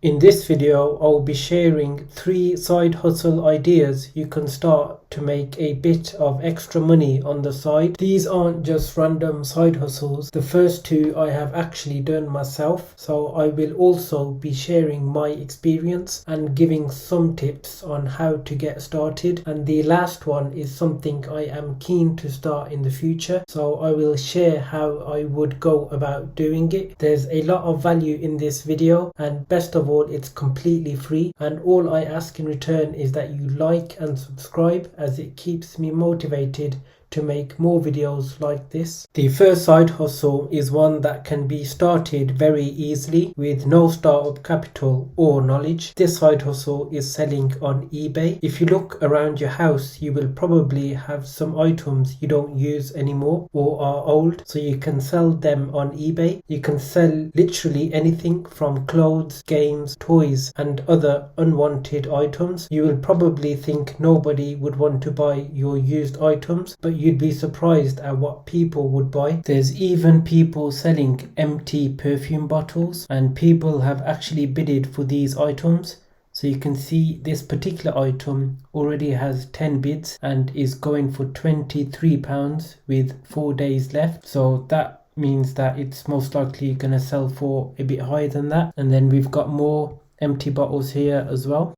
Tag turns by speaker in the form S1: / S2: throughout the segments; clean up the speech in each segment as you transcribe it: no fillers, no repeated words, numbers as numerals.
S1: In this video, I'll be sharing 3 side hustle ideas you can start to make a bit of extra money on the side. These aren't just random side hustles. The first 2 I have actually done myself, so I will also be sharing my experience and giving some tips on how to get started. And the last one is something I am keen to start in the future, so I will share how I would go about doing it. There's a lot of value in this video, and best of all, it's completely free, and all I ask in return is that you like and subscribe, as it keeps me motivated to make more videos like this. The first side hustle is one that can be started very easily with no startup capital or knowledge. This side hustle is selling on eBay. If you look around your house, you will probably have some items you don't use anymore or are old, so you can sell them on eBay. You can sell literally anything from clothes, games, toys and other unwanted items. You will probably think nobody would want to buy your used items, but you'd be surprised at what people would buy. There's even people selling empty perfume bottles, and people have actually bidded for these items. So you can see this particular item already has 10 bids and is going for £23 with 4 days left. So that means that it's most likely going to sell for a bit higher than that. And then we've got more empty bottles here as well.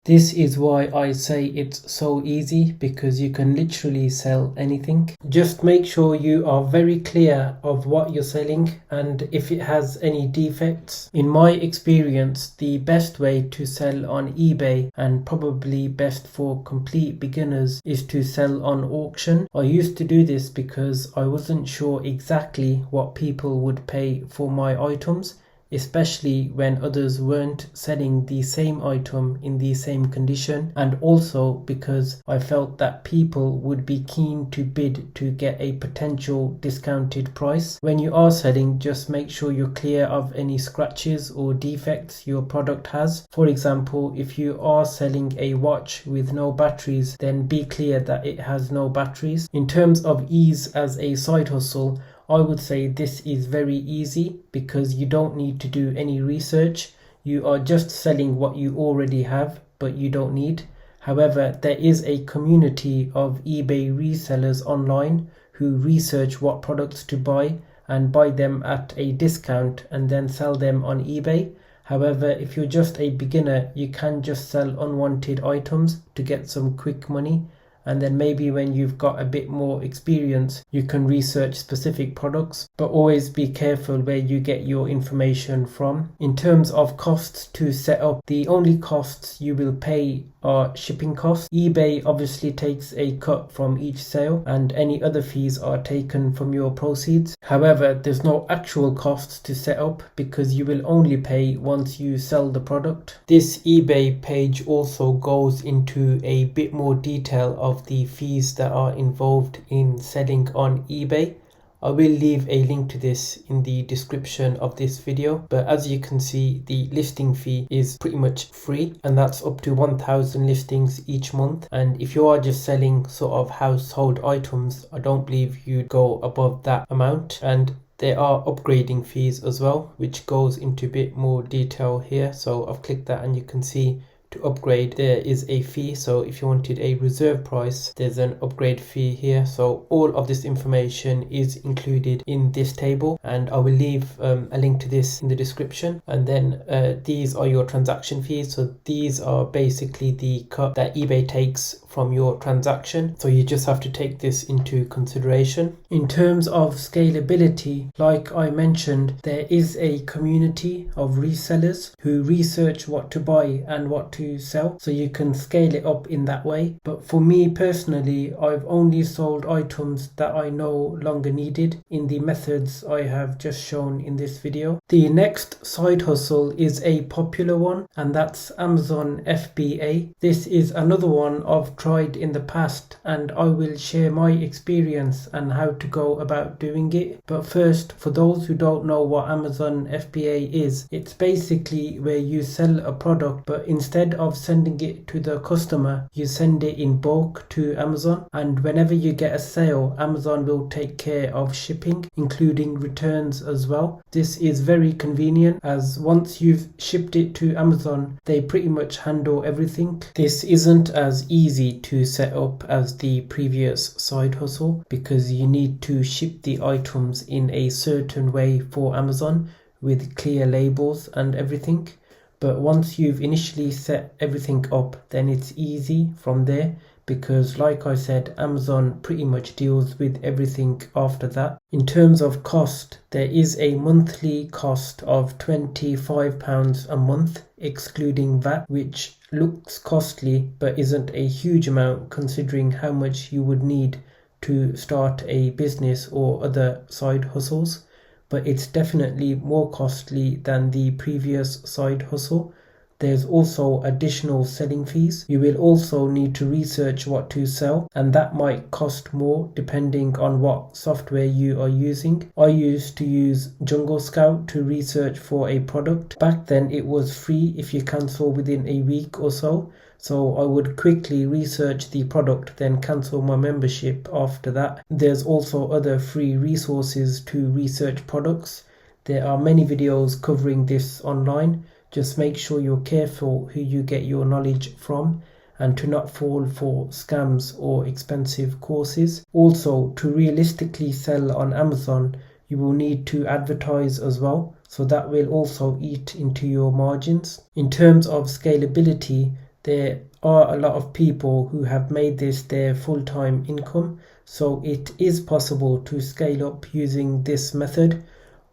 S1: This is why I say it's so easy, because you can literally sell anything. Just make sure you are very clear of what you're selling and if it has any defects. In my experience, the best way to sell on eBay, and probably best for complete beginners, is to sell on auction. I used to do this because I wasn't sure exactly what people would pay for my items, especially when others weren't selling the same item in the same condition, and also because I felt that people would be keen to bid to get a potential discounted price. When you are selling, just make sure you're clear of any scratches or defects your product has. For example, if you are selling a watch with no batteries, then be clear that it has no batteries. In terms of ease as a side hustle, I would say this is very easy because you don't need to do any research. You are just selling what you already have but you don't need. However, there is a community of eBay resellers online who research what products to buy and buy them at a discount and then sell them on eBay. However, if you're just a beginner, you can just sell unwanted items to get some quick money. And then maybe when you've got a bit more experience, you can research specific products, but always be careful where you get your information from. In terms of costs to set up, the only costs you will pay are shipping costs. eBay obviously takes a cut from each sale, and any other fees are taken from your proceeds. However, there's no actual costs to set up because you will only pay once you sell the product. This eBay page also goes into a bit more detail of the fees that are involved in selling on eBay. I will leave a link to this in the description of this video, but as you can see, the listing fee is pretty much free, and that's up to 1,000 listings each month. And if you are just selling sort of household items, I don't believe you'd go above that amount. And there are upgrading fees as well, which goes into a bit more detail here. So I've clicked that and you can see to upgrade there is a fee. So if you wanted a reserve price, there's an upgrade fee here. So all of this information is included in this table, and I will leave a link to this in the description. And then these are your transaction fees. So these are basically the cut that eBay takes from your transaction, so you just have to take this into consideration. In terms of scalability, like I mentioned, there is a community of resellers who research what to buy and what to sell, so you can scale it up in that way. But for me personally, I've only sold items that I no longer needed in the methods I have just shown in this video. The next side hustle is a popular one, and that's Amazon FBA. This is another one of tried in the past, and I will share my experience and how to go about doing it. But first, for those who don't know what Amazon FBA is, it's basically where you sell a product, but instead of sending it to the customer, you send it in bulk to Amazon, and whenever you get a sale, Amazon will take care of shipping, including returns as well. This is very convenient, as once you've shipped it to Amazon, they pretty much handle everything. This isn't as easy to set up as the previous side hustle, because you need to ship the items in a certain way for Amazon with clear labels and everything. But once you've initially set everything up, then it's easy from there, because like I said, Amazon pretty much deals with everything after that. In terms of cost, there is a monthly cost of £25 a month excluding VAT, which looks costly but isn't a huge amount considering how much you would need to start a business or other side hustles. But it's definitely more costly than the previous side hustle. There's also additional selling fees. You will also need to research what to sell, and that might cost more depending on what software you are using. I used to use Jungle Scout to research for a product. Back then it was free if you cancel within a week or so. So I would quickly research the product, then cancel my membership after that. There's also other free resources to research products. There are many videos covering this online. Just make sure you're careful who you get your knowledge from and to not fall for scams or expensive courses. Also, to realistically sell on Amazon, you will need to advertise as well, so that will also eat into your margins. In terms of scalability, there are a lot of people who have made this their full-time income, so it is possible to scale up using this method.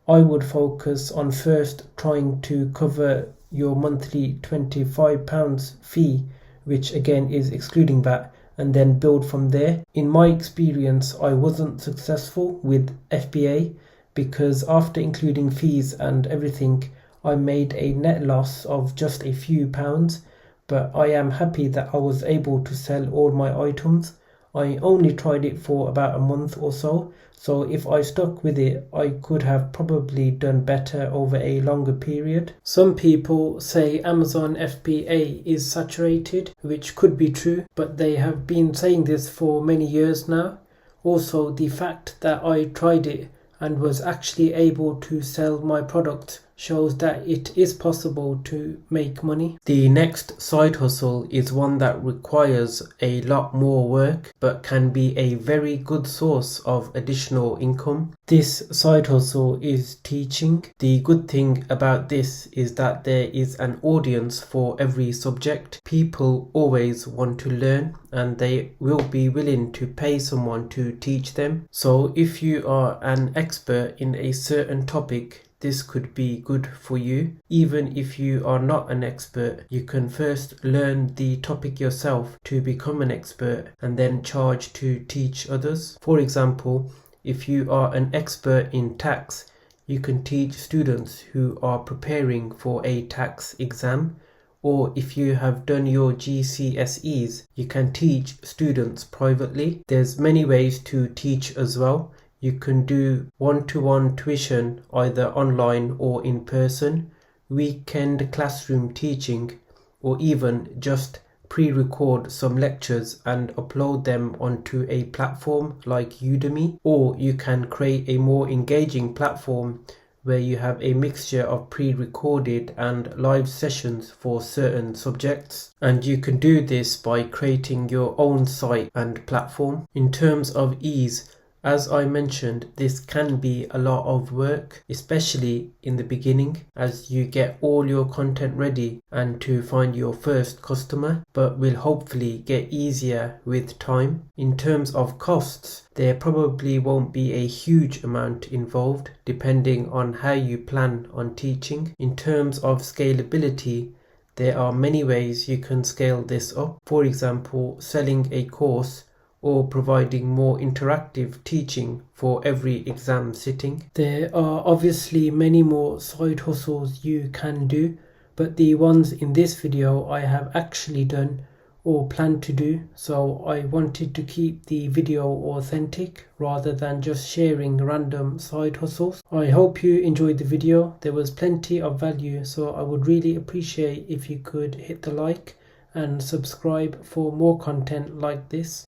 S1: I would focus on first trying to cover your monthly £25 fee, which again is excluding VAT, and then build from there. In my experience, I wasn't successful with FBA because after including fees and everything, I made a net loss of just a few pounds, but I am happy that I was able to sell all my items. I only tried it for about a month or so, so if I stuck with it, I could have probably done better over a longer period. Some people say Amazon FBA is saturated, which could be true, but they have been saying this for many years now. Also, the fact that I tried it and was actually able to sell my product shows that it is possible to make money. The next side hustle is one that requires a lot more work but can be a very good source of additional income. This side hustle is teaching. The good thing about this is that there is an audience for every subject. People always want to learn and they will be willing to pay someone to teach them. So if you are an expert in a certain topic, this could be good for you. Even if you are not an expert, you can first learn the topic yourself to become an expert and then charge to teach others. For example, if you are an expert in tax, you can teach students who are preparing for a tax exam. Or if you have done your GCSEs, you can teach students privately. There's many ways to teach as well. You can do one-to-one tuition either online or in person, weekend classroom teaching, or even just pre-record some lectures and upload them onto a platform like Udemy. Or you can create a more engaging platform where you have a mixture of pre-recorded and live sessions for certain subjects. And you can do this by creating your own site and platform. In terms of ease, as I mentioned, this can be a lot of work, especially in the beginning as you get all your content ready and to find your first customer, but will hopefully get easier with time. In terms of costs, there probably won't be a huge amount involved depending on how you plan on teaching. In terms of scalability, there are many ways you can scale this up. For example, selling a course or providing more interactive teaching for every exam sitting. There are obviously many more side hustles you can do, but the ones in this video I have actually done or plan to do, so I wanted to keep the video authentic rather than just sharing random side hustles. I hope you enjoyed the video. There was plenty of value, so I would really appreciate if you could hit the like and subscribe for more content like this.